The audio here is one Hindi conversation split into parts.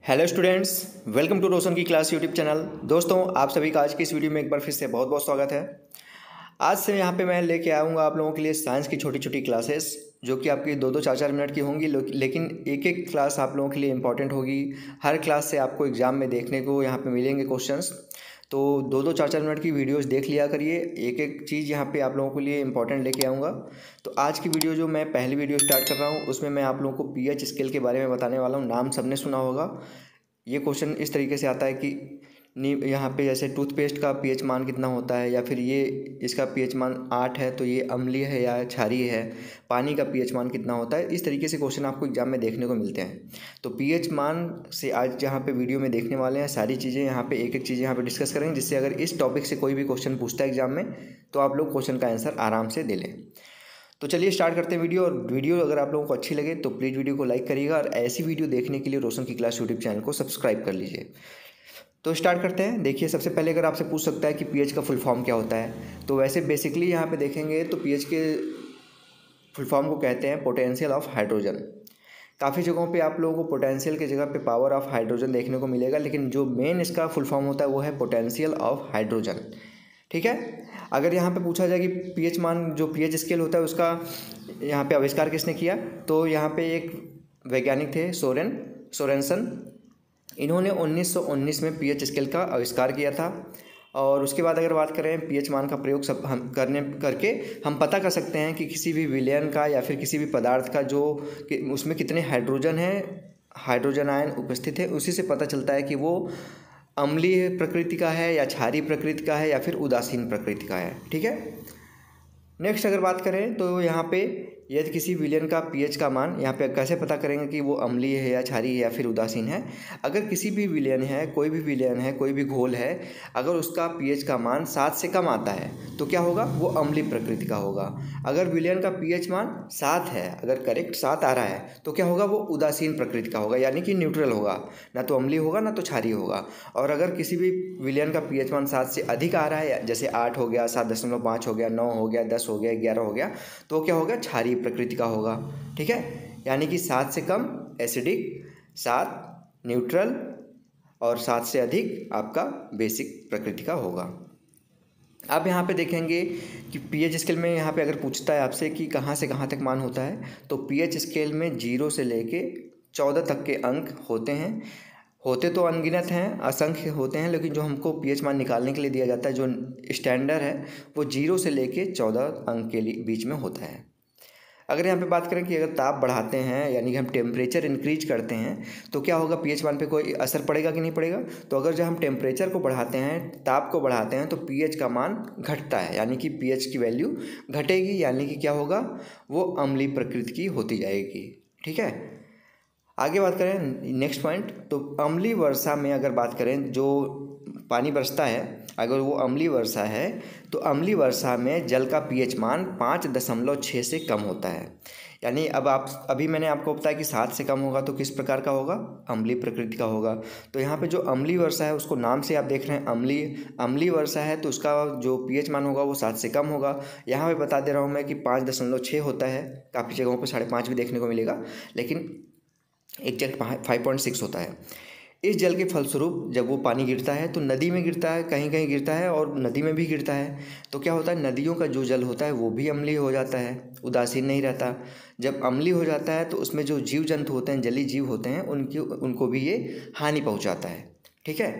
हेलो स्टूडेंट्स, वेलकम टू रोशन की क्लास यूट्यूब चैनल। दोस्तों, आप सभी का आज की इस वीडियो में एक बार फिर से बहुत बहुत स्वागत है। आज से यहाँ पे मैं लेके आऊँगा आप लोगों के लिए साइंस की छोटी छोटी क्लासेस, जो कि आपकी 2-2 4-4 मिनट की होंगी, लेकिन एक एक क्लास आप लोगों के लिए इंपॉर्टेंट होगी। हर क्लास से आपको एग्जाम में देखने को यहाँ पे मिलेंगे क्वेश्चंस, तो 2-2 4-4 मिनट की वीडियोस देख लिया करिए। एक एक चीज़ यहाँ पे आप लोगों के लिए इंपॉर्टेंट लेके आऊँगा। तो आज की वीडियो जो मैं पहली वीडियो स्टार्ट कर रहा हूँ, उसमें मैं आप लोगों को पीएच स्केल के बारे में बताने वाला हूँ। नाम सबने सुना होगा। ये क्वेश्चन इस तरीके से आता है कि यहाँ पे जैसे टूथपेस्ट का पीएच मान कितना होता है, या फिर ये इसका पीएच मान 8 है तो ये अम्लीय है या क्षारीय है। पानी का पीएच मान कितना होता है, इस तरीके से क्वेश्चन आपको एग्जाम में देखने को मिलते हैं। तो पीएच मान से आज यहाँ पे वीडियो में देखने वाले हैं सारी चीज़ें, यहाँ पे एक एक चीज़ यहाँ पे डिस्कस करेंगे, जिससे अगर इस टॉपिक से कोई भी क्वेश्चन पूछता है एग्जाम में तो आप लोग क्वेश्चन का आंसर आराम से दे लें। तो चलिए स्टार्ट करते हैं वीडियो। और वीडियो अगर आप लोगों को अच्छी लगे तो प्लीज़ वीडियो को लाइक करिएगा, और ऐसी वीडियो देखने के लिए रोशन की क्लास यूट्यूब चैनल को सब्सक्राइब कर लीजिए। तो स्टार्ट करते हैं। देखिए, सबसे पहले अगर आपसे पूछ सकता है कि पीएच का फुल फॉर्म क्या होता है, तो वैसे बेसिकली यहाँ पे देखेंगे तो पीएच के फुल फॉर्म को कहते हैं पोटेंशियल ऑफ हाइड्रोजन। काफ़ी जगहों पे आप लोगों को पोटेंशियल की जगह पे पावर ऑफ हाइड्रोजन देखने को मिलेगा, लेकिन जो मेन इसका फुल फॉर्म होता है वो है पोटेंशियल ऑफ हाइड्रोजन। ठीक है। अगर यहाँ पे पूछा जाए कि पीएच मान, जो पीएच स्केल होता है, उसका यहाँ पे आविष्कार किसने किया, तो यहाँ पे एक वैज्ञानिक थे सोरेनसन। इन्होंने 1919 में पीएच स्केल का आविष्कार किया था। और उसके बाद अगर बात करें पीएच मान का प्रयोग सब हम करके हम पता कर सकते हैं कि किसी भी विलयन का या फिर किसी भी पदार्थ का जो कि उसमें कितने हाइड्रोजन है, हाइड्रोजन आयन उपस्थित है, उसी से पता चलता है कि वो अम्लीय प्रकृति का है या क्षारीय प्रकृति का है या फिर उदासीन प्रकृति का है। ठीक है। नेक्स्ट अगर बात करें तो यहाँ पे यदि किसी विलयन का पीएच का मान, यहाँ पे कैसे पता करेंगे कि वो अम्लीय है या क्षारीय है या फिर उदासीन है। अगर किसी भी विलयन है, कोई भी विलयन है, कोई भी घोल है, अगर उसका पीएच का मान 7 से कम आता है तो क्या होगा, वो अम्लीय प्रकृति का होगा। अगर विलयन का पीएच मान 7 है, अगर करेक्ट 7 आ रहा है, तो क्या होगा, वो उदासीन प्रकृति का होगा, यानी कि न्यूट्रल होगा, ना तो अम्लीय होगा ना तो क्षारीय होगा। और अगर किसी भी विलयन का पीएच मान 7 से अधिक आ रहा है, जैसे 8 हो गया, 7.5 हो गया, 9 हो गया, 10 हो गया, 11 हो गया, तो क्या होगा, क्षारीय प्रकृति का होगा। ठीक है। यानी कि 7 से कम एसिडिक, 7 न्यूट्रल, और 7 से अधिक आपका बेसिक प्रकृति का होगा। अब यहाँ पे देखेंगे कि पीएच स्केल में यहाँ पे अगर पूछता है आपसे कि कहाँ से कहाँ तक मान होता है, तो पीएच स्केल में 0 से लेके 14 तक के अंक होते हैं। होते तो अनगिनत हैं, असंख्य होते हैं, लेकिन जो हमको पीएच मान निकालने के लिए दिया जाता है, जो स्टैंडर्ड है, वो 0 से लेके 14 अंक के बीच में होता है। अगर यहाँ पे बात करें कि अगर ताप बढ़ाते हैं, यानी कि हम टेम्परेचर इंक्रीज करते हैं, तो क्या होगा, पीएच मान पे कोई असर पड़ेगा कि नहीं पड़ेगा। तो अगर जब हम टेम्परेचर को बढ़ाते हैं, ताप को बढ़ाते हैं, तो पीएच का मान घटता है, यानी कि पीएच की वैल्यू घटेगी, यानी कि क्या होगा, वो अम्लीय प्रकृति की होती जाएगी। ठीक है। आगे बात करें नेक्स्ट पॉइंट, तो अम्लीय वर्षा में अगर बात करें, जो पानी बरसता है, अगर वो अम्लीय वर्षा है, तो अम्लीय वर्षा में जल का पीएच मान 5.6 से कम होता है। यानी अब अभी मैंने आपको बताया कि 7 से कम होगा तो किस प्रकार का होगा, अम्लीय प्रकृति का होगा। तो यहाँ पे जो अम्लीय वर्षा है, उसको नाम से आप देख रहे हैं अम्लीय वर्षा है, तो उसका जो पीएच मान होगा वो 7 से कम होगा। यहाँ पे बता दे रहा हूँ मैं कि 5.6 होता है, काफ़ी जगहों पर 5.5 भी देखने को मिलेगा, लेकिन एग्जैक्ट 5.6 होता है। इस जल के फलस्वरूप जब वो पानी गिरता है तो नदी में गिरता है, कहीं कहीं गिरता है, और नदी में भी गिरता है, तो क्या होता है, नदियों का जो जल होता है वो भी अम्लीय हो जाता है, उदासीन नहीं रहता। जब अम्लीय हो जाता है तो उसमें जो जीव जंतु होते हैं, जलीय जीव होते हैं, उनको भी ये हानि पहुँचाता है। ठीक है।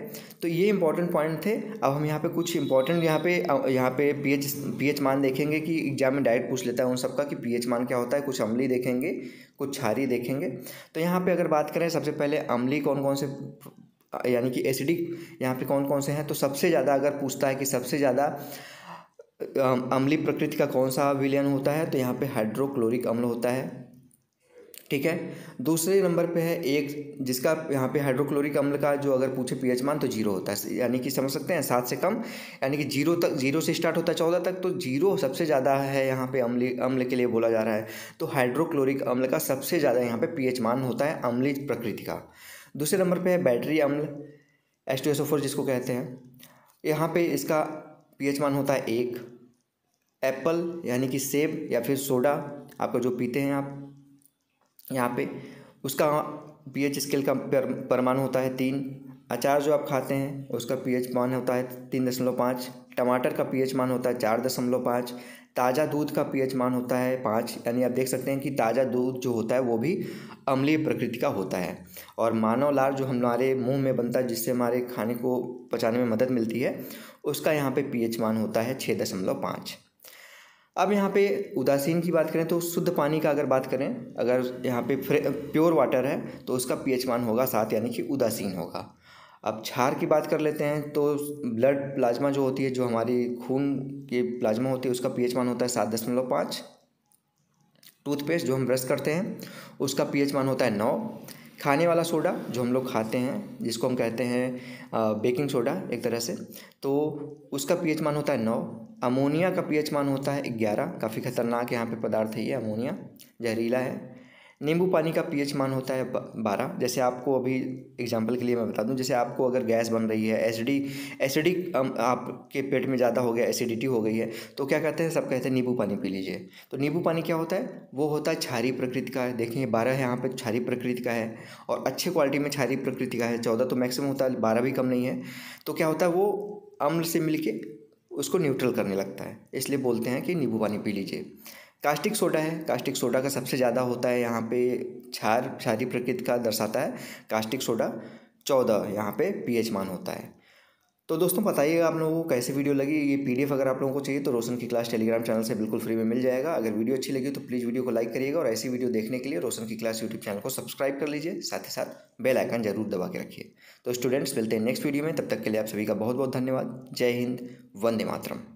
तो ये इंपॉर्टेंट पॉइंट थे। अब हम यहाँ पे कुछ इंपॉर्टेंट यहाँ पे पीएच मान देखेंगे कि एग्जाम में डायरेक्ट पूछ लेता है उन सबका कि पीएच मान क्या होता है। कुछ अम्लीय देखेंगे, कुछ क्षारीय देखेंगे। तो यहाँ पे अगर बात करें, सबसे पहले अम्लीय कौन कौन से, यानी कि एसिडिक यहाँ पे कौन कौन से हैं, तो सबसे ज़्यादा अगर पूछता है कि सबसे ज़्यादा अम्लीय प्रकृति का कौन सा विलयन होता है, तो यहाँ पे हाइड्रोक्लोरिक अम्ल होता है। ठीक है। दूसरे नंबर पे है एक, जिसका यहाँ पे हाइड्रोक्लोरिक अम्ल का जो अगर पूछे पीएच मान तो 0 होता है, यानी कि समझ सकते हैं 7 से कम, यानी कि 0 से स्टार्ट होता है 14 तक, तो 0 सबसे ज़्यादा है यहाँ पे अम्ल के लिए बोला जा रहा है। तो हाइड्रोक्लोरिक अम्ल का सबसे ज़्यादा यहाँ पे पीएच मान होता है अम्लीय प्रकृति का। दूसरे नंबर पर है बैटरी अम्ल, H2SO4 जिसको कहते हैं। यहाँ पे इसका पीएच मान होता है 1। एप्पल यानी कि सेब या फिर सोडा, आपका जो पीते हैं आप, यहाँ पे उसका pH स्केल का परमाणु होता है 3। अचार जो आप खाते हैं उसका pH मान होता है 3.5। टमाटर का pH मान होता है 4.5। ताज़ा दूध का pH मान होता है 5। यानी आप देख सकते हैं कि ताज़ा दूध जो होता है वो भी अम्लीय प्रकृति का होता है। और मानव लार जो हमारे मुंह में बनता है, जिससे हमारे खाने को पचाने में मदद मिलती है, उसका यहाँ पे pH मान होता है 6.5। अब यहाँ पे उदासीन की बात करें तो शुद्ध पानी का अगर बात करें, अगर यहाँ पे प्योर वाटर है तो उसका pH मान होगा 7, यानी कि उदासीन होगा। अब क्षार की बात कर लेते हैं तो ब्लड प्लाज्मा जो होती है, जो हमारी खून की प्लाज्मा होती है, उसका pH मान होता है 7.5। टूथपेस्ट जो हम ब्रश करते हैं उसका pH मान होता है 9। खाने वाला सोडा जो हम लोग खाते हैं, जिसको हम कहते हैं बेकिंग सोडा एक तरह से, तो उसका pH मान होता है 9। अमोनिया का pH मान होता है 11। काफ़ी खतरनाक यहाँ पे पदार्थ है ये अमोनिया, जहरीला है। नींबू पानी का pH मान होता है 12। जैसे आपको अभी एग्जांपल के लिए मैं बता दूं, जैसे आपको अगर गैस बन रही है, एसिडिक आपके पेट में ज़्यादा हो गया, एसिडिटी हो गई है, तो क्या कहते हैं, सब कहते हैं नींबू पानी पी लीजिए। तो नींबू पानी क्या होता है, वो होता है क्षारीय प्रकृति का है। देखिए 12 है यहाँ पे, क्षारीय प्रकृति का है, और अच्छे क्वालिटी में क्षारीय प्रकृति का है। 14 तो मैक्सिमम होता है, 12 भी कम नहीं है। तो क्या होता है, वो अम्ल से मिलके उसको न्यूट्रल करने लगता है, इसलिए बोलते हैं कि नींबू पानी पी लीजिए। कास्टिक सोडा है, कास्टिक सोडा का सबसे ज़्यादा होता है यहाँ पे क्षारीय प्रकृति का दर्शाता है। कास्टिक सोडा 14 यहाँ पे pH मान होता है। तो दोस्तों बताइएगा आप लोगों को कैसी वीडियो लगी। ये PDF अगर आप लोगों को चाहिए तो रोशन की क्लास टेलीग्राम चैनल से बिल्कुल फ्री में मिल जाएगा। अगर वीडियो अच्छी लगी तो प्लीज़ वीडियो को लाइक करिएगा, और ऐसी वीडियो देखने के लिए रोशन की क्लास यूट्यूब चैनल को सब्सक्राइब कर लीजिए, साथ ही साथ बेल आइकन जरूर दबा के रखिए। तो स्टूडेंट्स मिलते हैं नेक्स्ट वीडियो में, तब तक के लिए आप सभी का बहुत बहुत धन्यवाद। जय हिंद, वंदे मातरम।